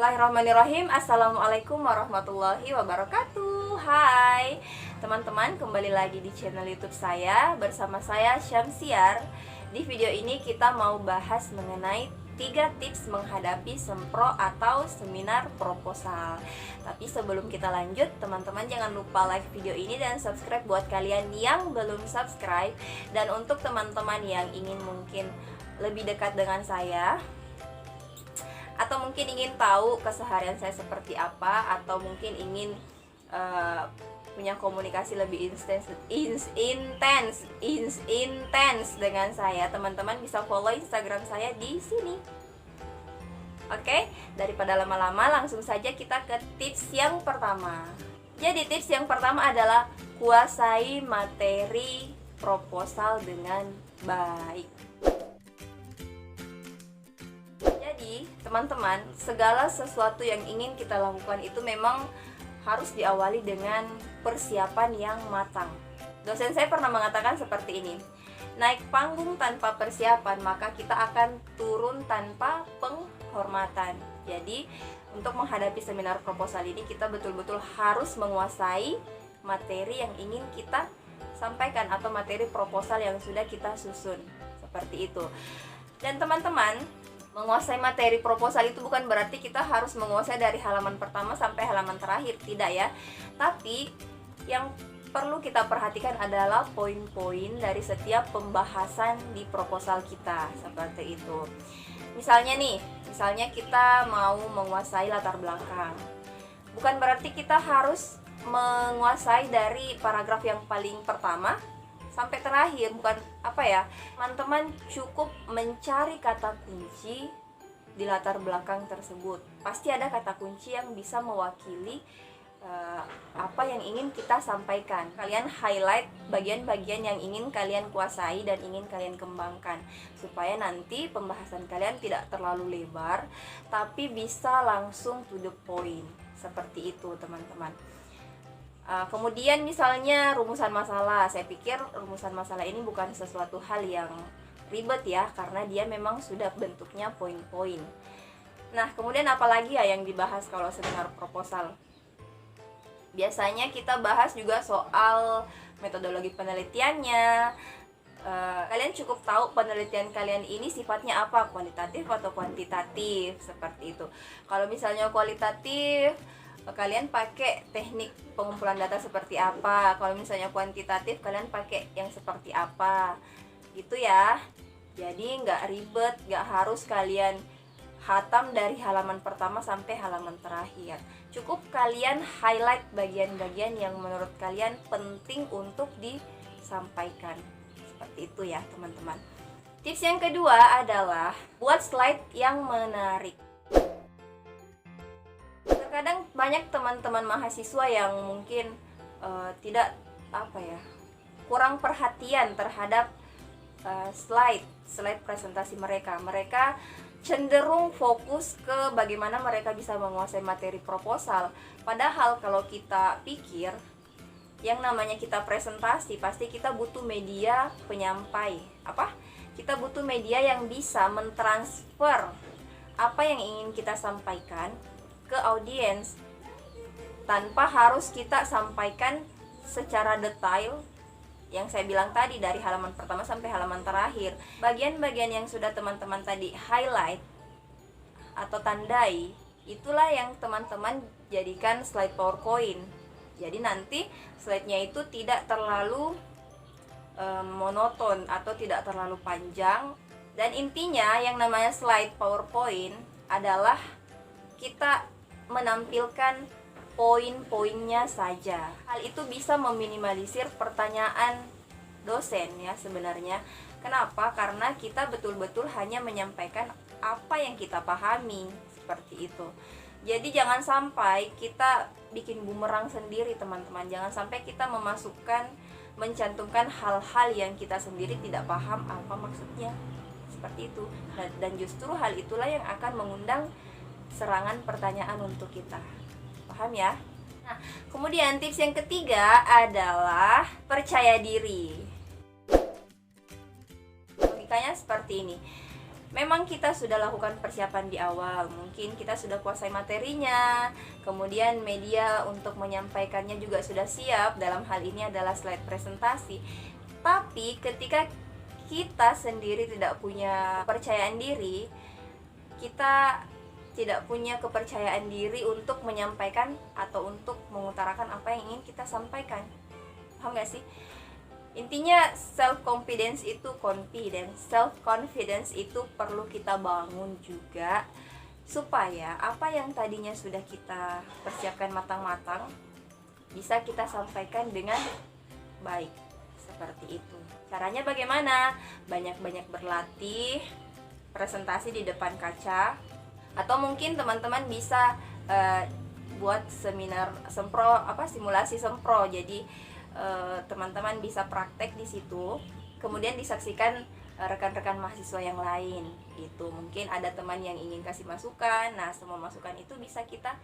Bismillahirrahmanirrahim. Assalamualaikum warahmatullahi wabarakatuh. Hai teman-teman, kembali lagi di channel YouTube saya bersama saya Syamsiar. Di video ini kita mau bahas mengenai 3 tips menghadapi sempro atau seminar proposal. Tapi sebelum kita lanjut, teman-teman jangan lupa like video ini dan subscribe buat kalian yang belum subscribe. Dan untuk teman-teman yang ingin mungkin lebih dekat dengan saya, atau mungkin ingin tahu keseharian saya seperti apa, atau mungkin ingin punya komunikasi lebih intens dengan saya, teman-teman bisa follow Instagram saya di sini. Oke, daripada lama-lama langsung saja kita ke tips yang pertama. Jadi tips yang pertama adalah kuasai materi proposal dengan baik. Jadi teman-teman, segala sesuatu yang ingin kita lakukan itu memang harus diawali dengan persiapan yang matang. Dosen saya pernah mengatakan seperti ini: naik panggung tanpa persiapan, maka kita akan turun tanpa penghormatan. Jadi untuk menghadapi seminar proposal ini, kita betul-betul harus menguasai materi yang ingin kita sampaikan atau materi proposal yang sudah kita susun, seperti itu. Dan teman-teman, menguasai materi proposal itu bukan berarti kita harus menguasai dari halaman pertama sampai halaman terakhir, tidak ya. Tapi yang perlu kita perhatikan adalah poin-poin dari setiap pembahasan di proposal kita, seperti itu. Misalnya kita mau menguasai latar belakang. Bukan berarti kita harus menguasai dari paragraf yang paling pertama sampai terakhir, bukan teman-teman cukup mencari kata kunci di latar belakang tersebut. Pasti ada kata kunci yang bisa mewakili apa yang ingin kita sampaikan. Kalian highlight bagian-bagian yang ingin kalian kuasai dan ingin kalian kembangkan, supaya nanti pembahasan kalian tidak terlalu lebar tapi bisa langsung to the point, seperti itu teman-teman. Kemudian misalnya rumusan masalah, saya pikir rumusan masalah ini bukan sesuatu hal yang ribet ya, karena dia memang sudah bentuknya poin-poin. Nah, kemudian apalagi ya yang dibahas kalau seminar proposal? Biasanya kita bahas juga soal metodologi penelitiannya. Kalian cukup tahu penelitian kalian ini sifatnya apa, kualitatif atau kuantitatif, seperti itu. Kalau misalnya kualitatif, kalian pakai teknik pengumpulan data seperti apa. Kalau misalnya kuantitatif, kalian pakai yang seperti apa, gitu ya. Jadi nggak ribet, nggak harus kalian hatam dari halaman pertama sampai halaman terakhir. Cukup kalian highlight bagian-bagian yang menurut kalian penting untuk disampaikan, seperti itu ya teman-teman. Tips yang kedua adalah buat slide yang menarik. Terkadang banyak teman-teman mahasiswa yang mungkin kurang perhatian terhadap slide presentasi mereka. Mereka cenderung fokus ke bagaimana mereka bisa menguasai materi proposal. Padahal kalau kita pikir, yang namanya kita presentasi, pasti kita butuh media penyampai. Kita butuh media yang bisa mentransfer apa yang ingin kita sampaikan ke audiens tanpa harus kita sampaikan secara detail yang saya bilang tadi, dari halaman pertama sampai halaman terakhir. Bagian-bagian yang sudah teman-teman tadi highlight atau tandai, itulah yang teman-teman jadikan slide PowerPoint. Jadi nanti slide-nya itu tidak terlalu monoton atau tidak terlalu panjang. Dan intinya yang namanya slide PowerPoint adalah kita menampilkan poin-poinnya saja. Hal itu bisa meminimalisir pertanyaan dosen ya sebenarnya. Kenapa? Karena kita betul-betul hanya menyampaikan apa yang kita pahami, seperti itu. Jadi jangan sampai kita bikin bumerang sendiri teman-teman. Jangan sampai kita mencantumkan hal-hal yang kita sendiri tidak paham apa maksudnya, seperti itu. Dan justru hal itulah yang akan mengundang serangan pertanyaan untuk kita. Paham ya? Nah, kemudian tips yang ketiga adalah percaya diri. Logikanya seperti ini. memang kita sudah lakukan persiapan di awal, mungkin kita sudah kuasai materinya, kemudian media untuk menyampaikannya juga sudah siap, dalam hal ini adalah slide presentasi. Tapi ketika kita sendiri tidak punya kepercayaan diri, kita tidak punya kepercayaan diri untuk menyampaikan atau untuk mengutarakan apa yang ingin kita sampaikan. Paham gak sih? Intinya self confidence itu perlu kita bangun juga, supaya apa yang tadinya sudah kita persiapkan matang-matang bisa kita sampaikan dengan baik. Seperti itu. Caranya bagaimana? Banyak-banyak berlatih presentasi di depan kaca, atau mungkin teman-teman bisa buat seminar sempro, simulasi sempro. Jadi teman-teman bisa praktek di situ, kemudian disaksikan rekan-rekan mahasiswa yang lain gitu. Mungkin ada teman yang ingin kasih masukan, nah semua masukan itu bisa kita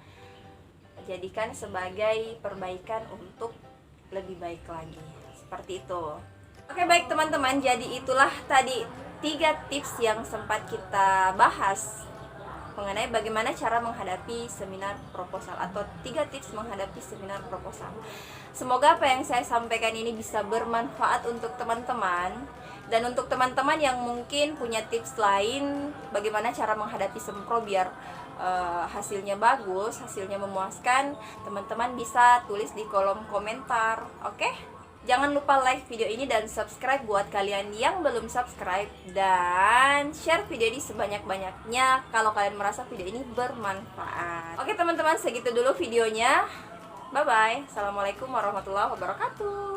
jadikan sebagai perbaikan untuk lebih baik lagi, seperti itu. Oke, baik teman-teman, jadi itulah tadi 3 tips yang sempat kita bahas mengenai bagaimana cara menghadapi seminar proposal, atau 3 tips menghadapi seminar proposal. Semoga apa yang saya sampaikan ini bisa bermanfaat untuk teman-teman, dan untuk teman-teman yang mungkin punya tips lain bagaimana cara menghadapi sempro biar hasilnya bagus, hasilnya memuaskan, teman-teman bisa tulis di kolom komentar. Oke? Jangan lupa like video ini dan subscribe buat kalian yang belum subscribe, dan share video ini sebanyak-banyaknya kalau kalian merasa video ini bermanfaat. Oke teman-teman, segitu dulu videonya. Bye bye. Assalamualaikum warahmatullahi wabarakatuh.